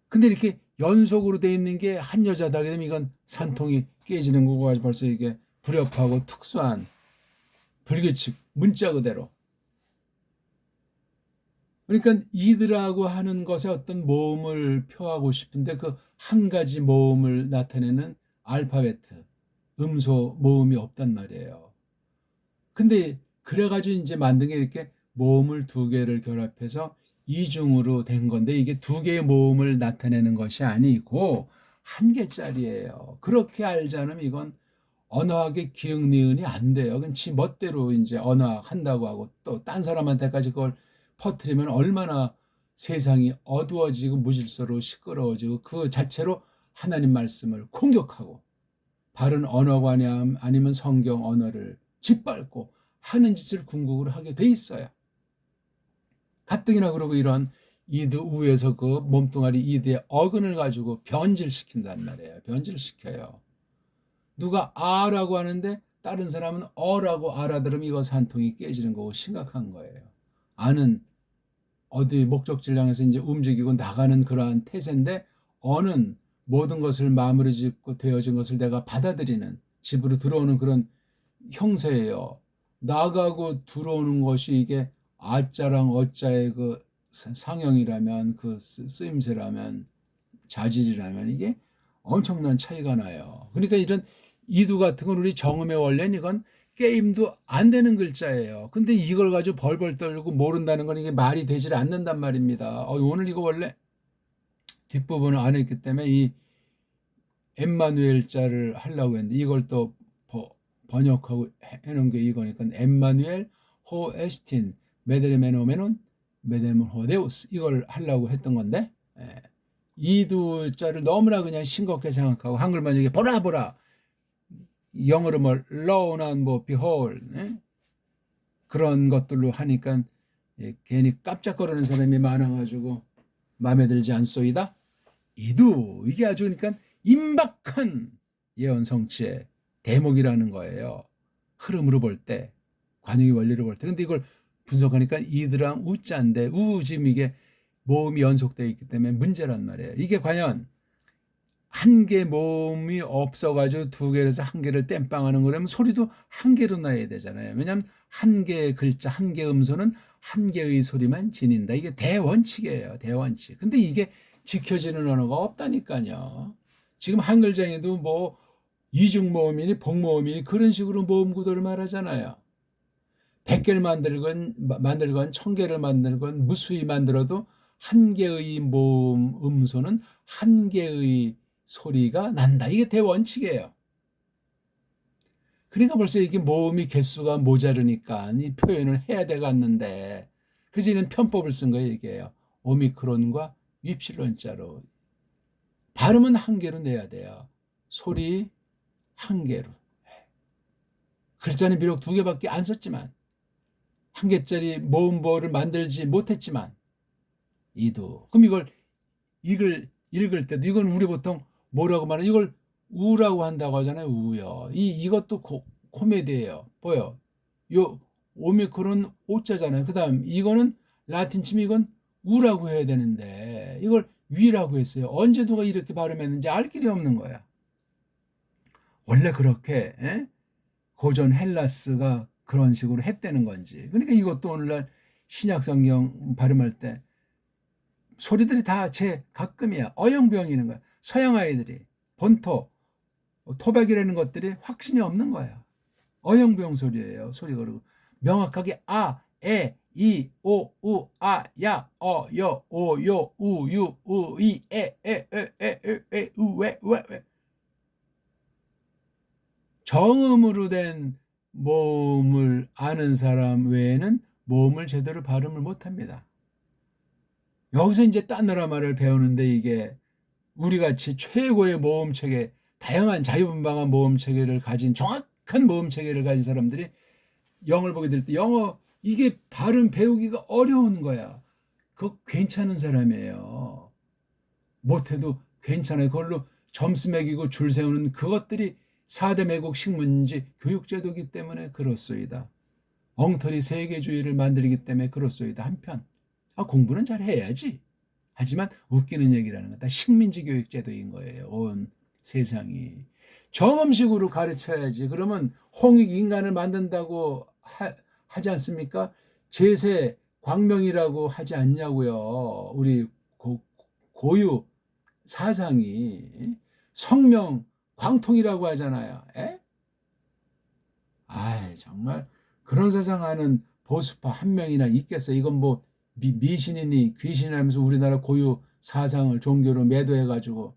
근데 이렇게 연속으로 돼 있는 게 한 여자다 그러면 이건 산통이 깨지는 거고 벌써 이게 불협하고 특수한 불규칙 문자 그대로 그러니까 이들하고 하는 것에 어떤 모음을 표하고 싶은데 그 한 가지 모음을 나타내는 알파베트 음소 모음이 없단 말이에요. 근데 그래가지고 이제 만든 게 이렇게 모음을 두 개를 결합해서 이중으로 된 건데 이게 두 개의 모음을 나타내는 것이 아니고 한 개짜리예요. 그렇게 알지 않으면 이건 언어학의 기억 니은이 안 돼요. 그건 지 멋대로 이제 언어학 한다고 하고 또 딴 사람한테까지 그걸 퍼뜨리면 얼마나 세상이 어두워지고 무질서로 시끄러워지고 그 자체로 하나님 말씀을 공격하고 바른 언어관이 아니면 성경 언어를 짓밟고 하는 짓을 궁극으로 하게 돼 있어요. 가뜩이나 그러고 이런 이드 우에서 그 몸뚱아리 이드의 어근을 가지고 변질시킨단 말이에요. 변질시켜요. 누가 아라고 하는데 다른 사람은 어라고 알아들으면 이거 산통이 깨지는 거고 심각한 거예요. 아는 어디 목적지를 향해서 이제 움직이고 나가는 그러한 태세인데 어는 모든 것을 마무리 짓고 되어진 것을 내가 받아들이는 집으로 들어오는 그런 형세예요. 나가고 들어오는 것이 이게 아자랑 어자의 그 상형이라면 그 쓰임새라면 자질이라면 이게 엄청난 차이가 나요. 그러니까 이런 이두 같은 건 우리 정음의 원래는 이건 게임도 안 되는 글자예요. 근데 이걸 가지고 벌벌 떨고 모른다는 건 이게 말이 되질 않는단 말입니다. 오늘 이거 원래 뒷부분을 안 했기 때문에 이 엠마누엘자를 하려고 했는데 이걸 또 번역하고 해놓은 게 이거니까 엠마누엘 호 에스틴 메데르메노메논 메데르몬 호데우스 이걸 하려고 했던 건데 이두자를 너무나 그냥 싱겁게 생각하고 한글만 이게 보라 영어로 뭐 low나 뭐 behold 그런 것들로 하니까 괜히 깜짝거리는 사람이 많아가지고 마음에 들지 않소이다. 이도 이게 아주 그러니까 임박한 예언 성취의 대목이라는 거예요. 흐름으로 볼 때, 관용의 원리로 볼 때. 근데 이걸 분석하니까 이드랑 우자인데 지금 이게 모음이 연속되어 있기 때문에 문제란 말이에요. 이게 과연 한 개 모음이 없어가지고 두 개에서 한 개를 땜빵하는 거라면 소리도 한 개로 나야 되잖아요. 왜냐하면 한 개의 글자, 한 개의 음소는 한 개의 소리만 지닌다. 이게 대원칙이에요. 대원칙. 근데 이게 지켜지는 언어가 없다니까요. 지금 한글쟁이도 뭐 이중모음이니 복모음이니 그런 식으로 모음 구도를 말하잖아요. 100개를 만들건 1000개를 만들건 무수히 만들어도 한 개의 모음 음소는 한 개의 소리가 난다. 이게 대원칙이에요. 그러니까 벌써 이게 모음이 개수가 모자르니까 이 표현을 해야 돼갔는데 그래서 이런 편법을 쓴 거예요. 이게요. 오미크론과 윕실론자로 발음은 한 개로 내야 돼요. 소리 한 개로. 글자는 비록 두 개밖에 안 썼지만 한 개짜리 모음보를 만들지 못했지만 이도 그럼 이걸 읽을 때도 이건 우리 보통 뭐라고 말해? 이걸 우라고 한다고 하잖아요. 우요. 이것도 코미디예요. 보여. 요 오미크론 오자잖아요. 그다음 이거는 라틴 치면 이건 우라고 해야 되는데 이걸 위라고 했어요. 언제 누가 이렇게 발음했는지 알 길이 없는 거야. 원래 그렇게 고전 헬라스가 그런 식으로 했다는 건지. 그러니까 이것도 오늘날 신약 성경 발음할 때 소리들이 다 제 가끔이야. 어영부영이는 거야. 서양 아이들이 본토, 토박이라는 것들이 확신이 없는 거야. 어영부영 소리예요. 소리가 그러고 명확하게 아, 에, 이, 오, 우, 아, 야, 어, 여, 오, 요, 우, 유, 우, 이, 우, 왜. 정음으로 된 모음을 아는 사람 외에는 모음을 제대로 발음을 못합니다. 여기서 이제 딴 나라 말을 배우는데 이게 우리같이 최고의 모음 체계, 다양한 자유분방한 모음 체계를 가진 정확한 모음 체계를 가진 사람들이 영어를 보게 될 때 영어 이게 발음 배우기가 어려운 거야. 그거 괜찮은 사람이에요. 못해도 괜찮아요. 그걸로 점수 매기고 줄 세우는 그것들이 4대 매국 식문지 교육제도이기 때문에 그렇소이다. 엉터리 세계주의를 만들기 때문에 그렇소이다. 한편 공부는 잘 해야지. 하지만 웃기는 얘기라는 건 다 식민지 교육제도인 거예요. 온 세상이. 정음식으로 가르쳐야지. 그러면 홍익 인간을 만든다고 하지 않습니까? 제세 광명이라고 하지 않냐고요. 우리 고유 사상이 성명 광통이라고 하잖아요. 정말 그런 사상하는 보수파 한 명이나 있겠어요. 이건 뭐 미신이니 귀신이라면서 우리나라 고유 사상을 종교로 매도해가지고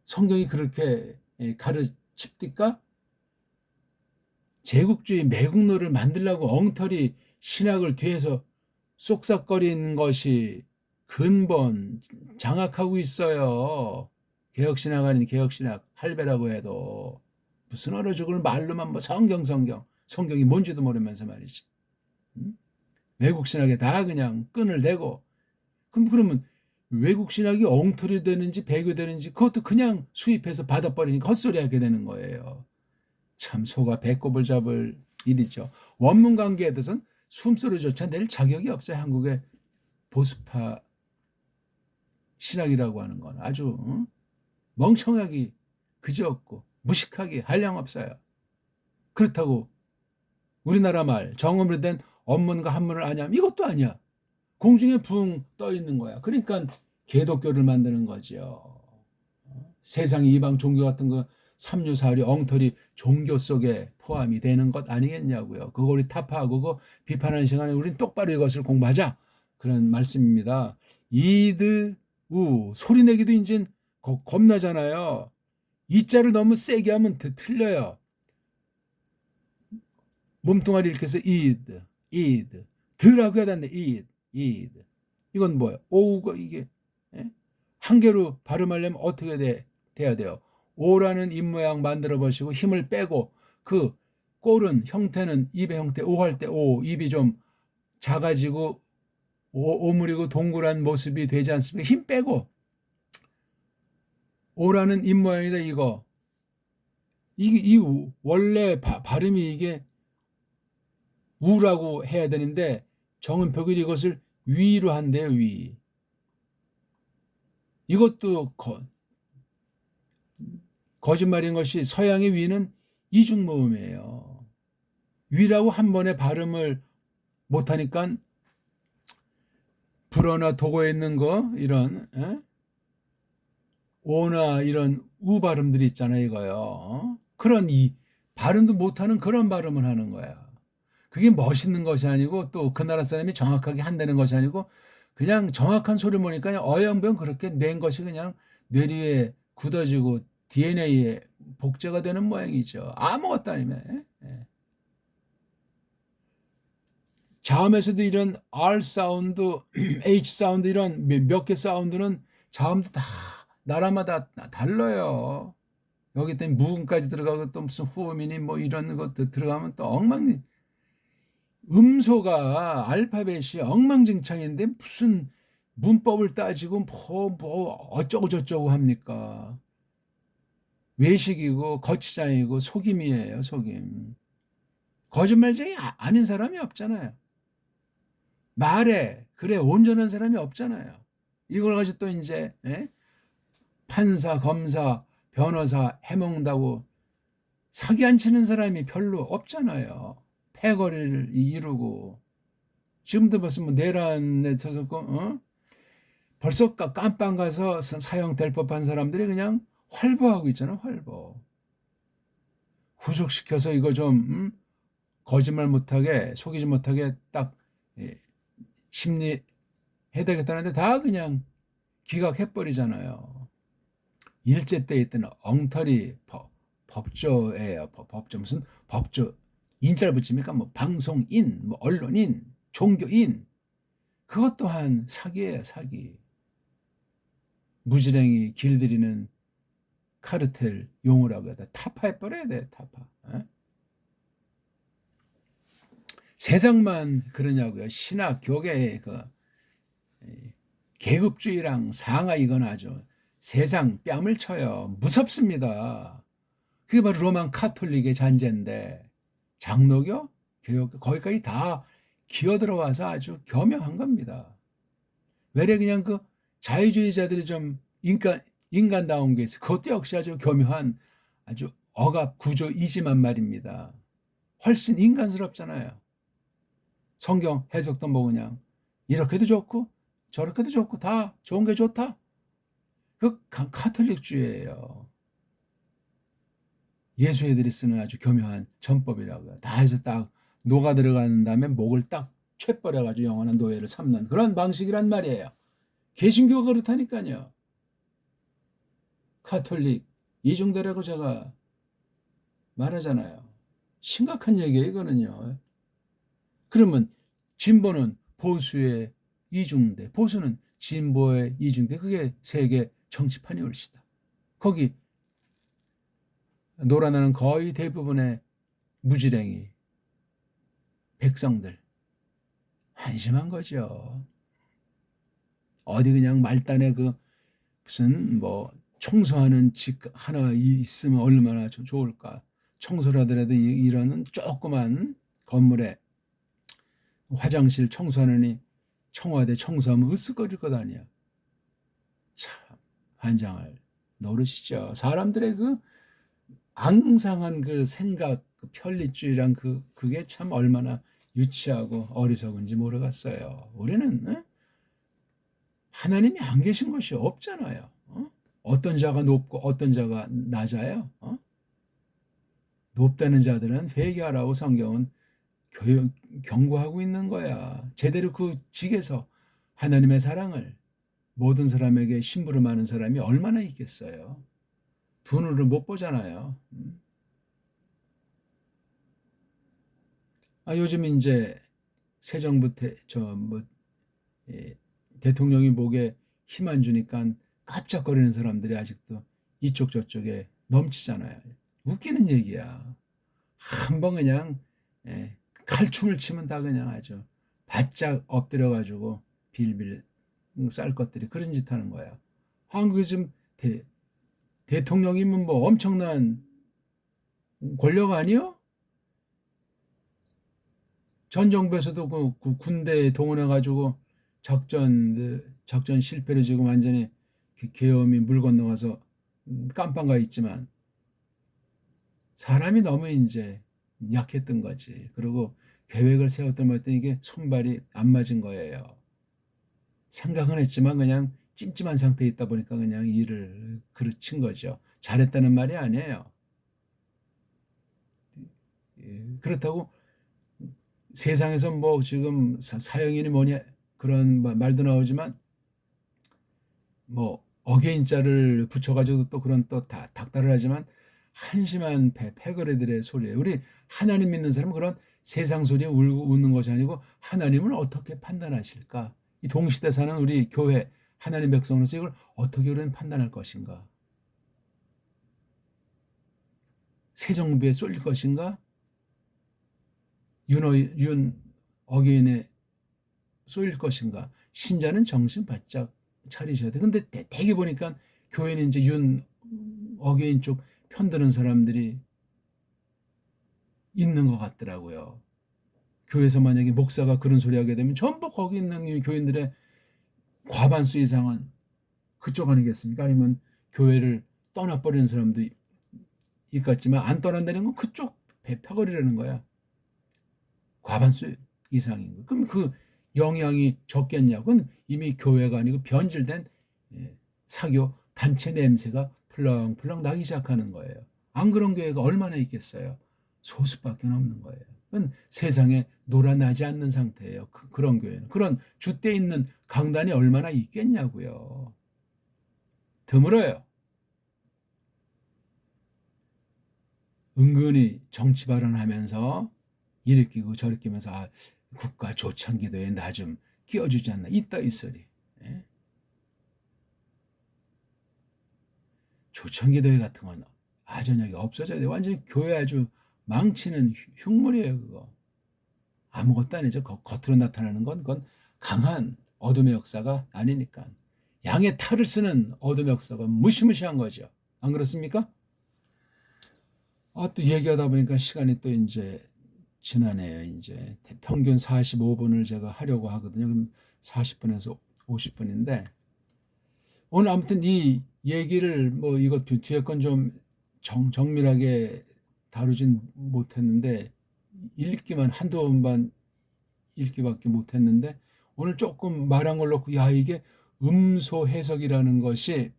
성경이 그렇게 가르칩니까? 제국주의 매국노를 만들려고 엉터리 신학을 뒤에서 쏙싹거리는 것이 근본 장악하고 있어요. 개혁신학 아닌 개혁신학 할배라고 해도 무슨 얼어 죽을 말로만 뭐 성경이 뭔지도 모르면서 말이지. 외국 신학에 다 그냥 끈을 대고 그러면 외국 신학이 엉터리 되는지 배교되는지 그것도 그냥 수입해서 받아버리니까 헛소리 하게 되는 거예요. 참 소가 배꼽을 잡을 일이죠. 원문 관계에 대해서는 숨소리조차 낼 자격이 없어요. 한국의 보수파 신학이라고 하는 건 아주 멍청하기 그지없고 무식하기 한량없어요. 그렇다고 우리나라 말 정음으로 된 언문과 한문을 아냐면 이것도 아니야. 공중에 붕 떠 있는 거야. 그러니까 개독교를 만드는 거죠. 세상 이방 종교 같은 거 삼류사리 엉터리 종교 속에 포함이 되는 것 아니겠냐고요. 그거 우리 타파하고 그거 비판하는 시간에 우린 똑바로 이것을 공부하자. 그런 말씀입니다. 이드 우 소리 내기도 이제 겁나잖아요. 이자를 너무 세게 하면 틀려요. 몸뚱아리 이렇게 해서 이드 드라고 해야 되는데 이드 이건 뭐예요? 오우가 이게 한 개로 발음하려면 어떻게 돼야 돼요? 오라는 입 모양 만들어 보시고 힘을 빼고 그 꼴은 형태는 입의 형태 오 할 때 오 입이 좀 작아지고 오므리고 동그란 모습이 되지 않습니까? 힘 빼고 오라는 입 모양이다 이거. 이 원래 발음이 이게 우라고 해야 되는데 정은표길이 이것을 위로 한대요. 위. 이것도 거짓말인 것이 서양의 위는 이중모음이에요. 위라고 한 번에 발음을 못하니까 불어나 도고에 있는 거 이런 오나 이런 우 발음들이 있잖아요. 이거요. 그런 이 발음도 못하는 그런 발음을 하는 거야. 그게 멋있는 것이 아니고 또 그 나라 사람이 정확하게 한다는 것이 아니고 그냥 정확한 소리를 보니까 어영병 그렇게 낸 것이 그냥 뇌리에 굳어지고 DNA에 복제가 되는 모양이죠. 아무것도 아니면. 자음에서도 이런 R 사운드, H 사운드 이런 몇 개 사운드는 자음도 다 나라마다 달라요. 여기 때문에 무음까지 들어가고 또 무슨 후음이니 뭐 이런 것도 들어가면 또 음소가 알파벳이 엉망진창인데 무슨 문법을 따지고 뭐 어쩌고 저쩌고 합니까? 외식이고 거치장이고 속임이에요, 속임. 거짓말쟁이 아닌 사람이 없잖아요. 말에 그래 온전한 사람이 없잖아요. 이걸 가지고 또 이제 판사, 검사, 변호사 해먹는다고 사기 안 치는 사람이 별로 없잖아요. 패거리를 이루고 지금도 벌써 뭐 내란에 서서 벌써 깜빵 가서 사형될 법한 사람들이 그냥 활보하고 있잖아. 활보. 구속시켜서 이거 좀 거짓말 못하게 속이지 못하게 딱 심리 해야 되겠다는데 다 그냥 기각해버리잖아요. 일제 때 있던 엉터리 법조예요. 법조 무슨 법조 인자를 붙입니까? 뭐 방송인, 뭐 언론인, 종교인 그것 또한 사기예요. 사기. 무지랭이 길들이는 카르텔 용어라고 해야 돼. 타파해버려야 돼. 타파. 세상만 그러냐고요. 신학, 교계 그 계급주의랑 상하이건 아주 세상 뺨을 쳐요. 무섭습니다. 그게 바로 로만 카톨릭의 잔재인데 장로교, 교육 거기까지 다 기어들어와서 아주 겸용한 겁니다. 왜래 그냥 그 자유주의자들이 좀 인간다운 게 있어요. 그것도 역시 아주 교묘한 아주 억압 구조이지만 말입니다. 훨씬 인간스럽잖아요. 성경 해석도 뭐 그냥 이렇게도 좋고 저렇게도 좋고 다 좋은 게 좋다. 그 카톨릭주의예요. 예수 애들이 쓰는 아주 교묘한 전법이라고요. 다 해서 딱 녹아 들어간 다음에 목을 딱 채버려가지고 영원한 노예를 삼는 그런 방식이란 말이에요. 개신교가 그렇다니까요. 카톨릭 이중대라고 제가 말하잖아요. 심각한 얘기예요, 이거는요. 그러면 진보는 보수의 이중대, 보수는 진보의 이중대. 그게 세계 정치판이 옳시다. 거기 놀아나는 거의 대부분의 무지랭이 백성들 한심한 거죠. 어디 그냥 말단에 그 무슨 뭐 청소하는 집 하나 있으면 얼마나 좋을까. 청소를 하더라도 이런 조그만 건물에 화장실 청소하느니 청와대 청소하면 으쓱거릴 것 아니야. 참 환장할 노릇이죠. 사람들의 그 앙상한 그 생각, 그 편리주의란 그게 참 얼마나 유치하고 어리석은지 모르겠어요. 우리는 하나님이 안 계신 것이 없잖아요. 어떤 자가 높고 어떤 자가 낮아요. 높다는 자들은 회개하라고 성경은 경고하고 있는 거야. 제대로 그 직에서 하나님의 사랑을 모든 사람에게 심부름하는 사람이 얼마나 있겠어요. 두 눈으로 못 보잖아요. 요즘 이제 새 정부 대통령이 목에 힘 안 주니까 깜짝거리는 사람들이 아직도 이쪽 저쪽에 넘치잖아요. 웃기는 얘기야. 한번 그냥 칼춤을 치면 다 그냥 아주 바짝 엎드려가지고 빌빌 쌀 것들이 그런 짓 하는 거야. 한국에 지금 대통령이면 뭐 엄청난 권력 아니요? 전 정부에서도 그 군대 동원해가지고 작전 실패로 지금 완전히 계엄이 물 건너가서 깜빵 가 있지만 사람이 너무 이제 약했던 거지. 그리고 계획을 세웠던 것 같더니 이게 손발이 안 맞은 거예요. 생각은 했지만 그냥 찜찜한 상태에 있다 보니까 그냥 일을 그르친 거죠. 잘했다는 말이 아니에요. 그렇다고 세상에서 뭐 지금 사형이니 뭐니 그런 말도 나오지만 뭐 어게인자를 붙여가지고 또 그런 또 닥달을 하지만 한심한 패거리들의 소리예요. 우리 하나님 믿는 사람은 그런 세상 소리에 울고 웃는 것이 아니고 하나님을 어떻게 판단하실까? 이 동시대 사는 우리 교회 하나님 백성으로서 이걸 어떻게 우리는 판단할 것인가? 새 정부에 쏠릴 것인가? 윤 어게인에 쏠릴 것인가? 신자는 정신 바짝 차리셔야 돼. 근데 대개 보니까 교회는 이제 윤 어게인 쪽 편드는 사람들이 있는 것 같더라고요. 교회에서 만약에 목사가 그런 소리 하게 되면 전부 거기 있는 교인들의 과반수 이상은 그쪽 아니겠습니까? 아니면 교회를 떠나버리는 사람도 있겠지만 안 떠난다는 건 그쪽 패거리라는 거야. 과반수 이상인 거. 그럼 그 영향이 적겠냐고? 그건 이미 교회가 아니고 변질된 사교 단체 냄새가 풀렁풀렁 나기 시작하는 거예요. 안 그런 교회가 얼마나 있겠어요? 소수밖에 없는 거예요. 그건 세상에 놀아나지 않는 상태예요. 그런 교회는. 그런 줏대 있는 강단이 얼마나 있겠냐고요. 드물어요. 은근히 정치 발언하면서 일으키고 저리키면서 국가 조창기도에 나 좀 끼워주지 않나. 이따 이 소리. 예? 조창기도회 같은 건 아전역이 없어져야 돼. 완전히 교회 아주 망치는 흉물이에요. 그거. 아무것도 아니죠. 겉으로 나타나는 건 그건 강한 어둠의 역사가 아니니까. 양의 탈을 쓰는 어둠의 역사가 무시무시한 거죠. 안 그렇습니까? 또 얘기하다 보니까 시간이 또 이제 지나네요. 이제 평균 45분을 제가 하려고 하거든요. 그럼 40분에서 50분인데 오늘 아무튼 이 얘기를 뭐 이거 뒤에 건 좀 정밀하게 다루진 못했는데 읽기만 한두 번만 읽기밖에 못했는데 오늘 조금 말한 걸 놓고 야 이게 음소 해석이라는 것이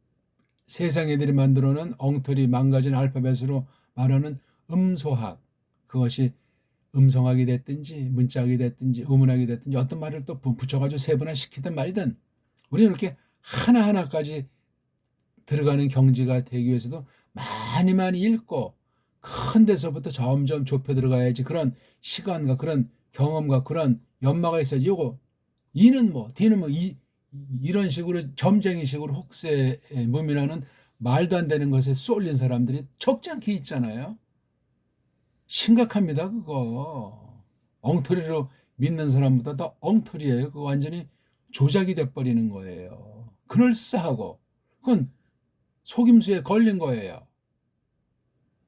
세상 애들이 만들어 놓은 엉터리 망가진 알파벳으로 말하는 음소학 그것이 음성학이 됐든지 문자학이 됐든지 의문학이 됐든지 어떤 말을 또 붙여가지고 세분화시키든 말든 우리는 이렇게 하나하나까지 들어가는 경지가 되기 위해서도 많이 많이 읽고 큰 데서부터 점점 좁혀 들어가야지 그런 시간과 그런 경험과 그런 연마가 있어야지 요거 이는 뭐 D는 뭐 이런 식으로 점쟁이식으로 혹세 무민하는 말도 안 되는 것에 쏠린 사람들이 적지 않게 있잖아요. 심각합니다 그거. 엉터리로 믿는 사람보다 더 엉터리예요. 그거 완전히 조작이 돼버리는 거예요. 그럴싸하고 그건 속임수에 걸린 거예요.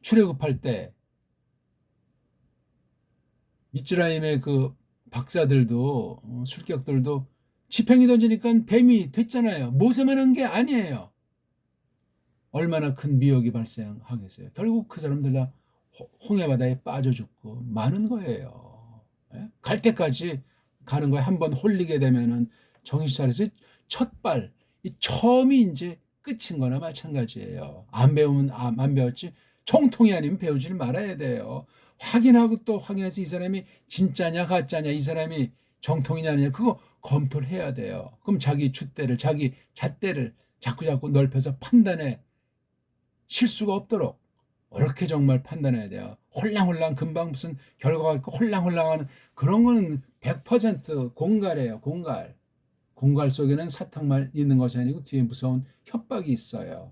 출애굽할 때 미즈라임의 그 박사들도 술객들도 지팡이 던지니까 뱀이 됐잖아요. 모세만 한 게 아니에요. 얼마나 큰 미역이 발생하겠어요. 결국 그 사람들 다 홍해바다에 빠져 죽고 많은 거예요. 예? 갈 때까지 가는 거예요. 한번 홀리게 되면은 정신 차려서 첫발, 이 처음이 이제 끝인 거나 마찬가지예요. 안 배우면 안 배웠지. 정통이 아니면 배우지를 말아야 돼요. 확인하고 또 확인해서 이 사람이 진짜냐 가짜냐 이 사람이 정통이냐 아니냐 그거 검토를 해야 돼요. 그럼 자기 줏대를 자기 잣대를 자꾸 넓혀서 판단해 실수가 없도록 옳게 정말 판단해야 돼요. 홀랑홀랑 금방 무슨 결과가 있고 홀랑홀랑하는 그런 거는 100% 공갈이에요. 공갈. 공갈 속에는 사탕만 있는 것이 아니고 뒤에 무서운 협박이 있어요.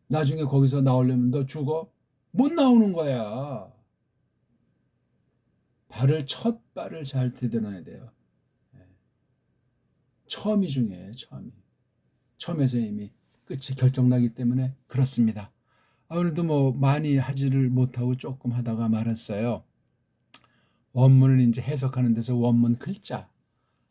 나중에 거기서 나오려면 너 죽어? 못 나오는 거야. 첫 발을 잘 디뎌놔야 돼요. 처음이 중요해요. 처음에서 이미 끝이 결정나기 때문에 그렇습니다. 오늘도 뭐 많이 하지를 못하고 조금 하다가 말았어요. 원문을 이제 해석하는 데서 원문 글자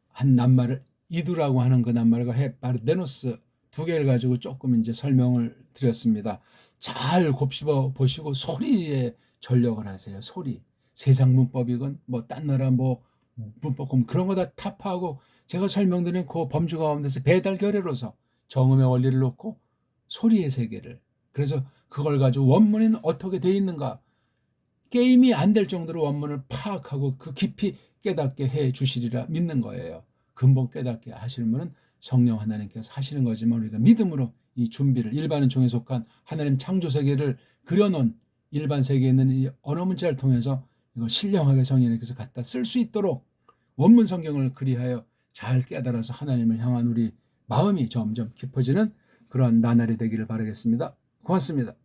한 낱말을 이두라고 하는 그 낱말과 헤파르데노스 두 개를 가지고 조금 이제 설명을 드렸습니다. 잘 곱씹어 보시고 소리에 전력을 하세요. 소리. 세상 문법이건 뭐 딴 나라 뭐 문법 그런 거 다 타파하고 제가 설명드린 그 범주 가운데서 배달 결례로서 정음의 원리를 놓고 소리의 세계를 그래서 그걸 가지고 원문에는 어떻게 돼 있는가 게임이 안 될 정도로 원문을 파악하고 그 깊이 깨닫게 해 주시리라 믿는 거예요. 근본 깨닫게 하시는 분은 성령 하나님께서 하시는 거지만 우리가 믿음으로 이 준비를 일반은 종에 속한 하나님 창조 세계를 그려놓은 일반 세계에 있는 이 언어 문자를 통해서 이거 신령하게 성령님께서 갖다 쓸 수 있도록 원문 성경을 그리하여 잘 깨달아서 하나님을 향한 우리 마음이 점점 깊어지는 그런 나날이 되기를 바라겠습니다. 고맙습니다.